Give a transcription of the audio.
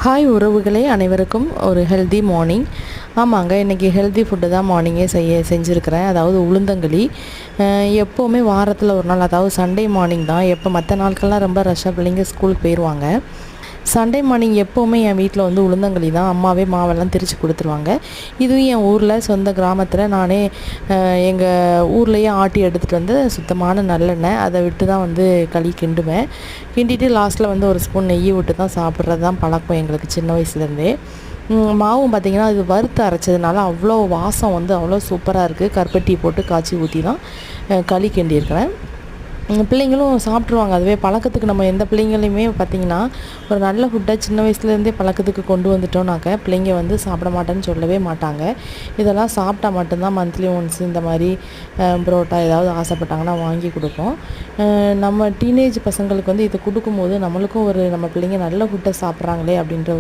Hi உறவுகளே, அனைவருக்கும் ஒரு ஹெல்தி மார்னிங். ஆமாங்க, இன்றைக்கி ஹெல்தி ஃபுட்டு தான் மார்னிங்கே செஞ்சுருக்கிறேன். அதாவது உளுந்தங்களி. எப்போவுமே வாரத்தில் ஒரு நாள், அதாவது சண்டே மார்னிங் தான். எப்போ மற்ற நாட்கள்லாம் ரொம்ப ரஷ்ஷாக பிள்ளைங்க ஸ்கூலுக்கு போயிடுவாங்க. சண்டே மார்னிங் எப்போவுமே என் வீட்டில் வந்து உளுந்தங்களி தான். அம்மாவே மாவெல்லாம் திரித்து கொடுத்துருவாங்க. இதுவும் என் ஊரில் சொந்த கிராமத்தில் நானே எங்கள் ஊர்லேயே ஆட்டி எடுத்துகிட்டு வந்து சுத்தமான நல்லெண்ணெய் அதை விட்டு தான் வந்து களி கிண்டுவேன். கிண்டிட்டு லாஸ்ட்டில் வந்து ஒரு ஸ்பூன் நெய் விட்டு தான் சாப்பிட்றது தான் பழக்கம் எங்களுக்கு சின்ன வயசுலேருந்தே. மாவும் பார்த்திங்கன்னா அது வறுத்து அரைச்சதுனால அவ்வளோ வாசம் வந்து அவ்வளோ சூப்பராக இருக்குது. கருப்பட்டி போட்டு காய்ச்சி ஊற்றி தான் களி கிண்டியிருக்கிறேன். பிள்ளைங்களும் சாப்பிட்ருவாங்க. அதுவே பழக்கத்துக்கு நம்ம எந்த பிள்ளைங்களையுமே பார்த்திங்கன்னா ஒரு நல்ல ஃபுட்டை சின்ன வயசுலேருந்தே பழக்கத்துக்கு கொண்டு வந்துட்டோம்னாக்க பிள்ளைங்க வந்து சாப்பிட மாட்டேன்னு சொல்லவே மாட்டாங்க. இதெல்லாம் சாப்பிட்டா மட்டும்தான் மந்த்லி ஒன்ஸ் இந்த மாதிரி புரோட்டா ஏதாவது ஆசைப்பட்டாங்கன்னா வாங்கி கொடுப்போம். நம்ம டீனேஜ் பசங்களுக்கு வந்து இது கொடுக்கும்போது நம்மளுக்கும் ஒரு நம்ம பிள்ளைங்க நல்ல ஃபுட்டை சாப்பிட்றாங்களே அப்படின்ற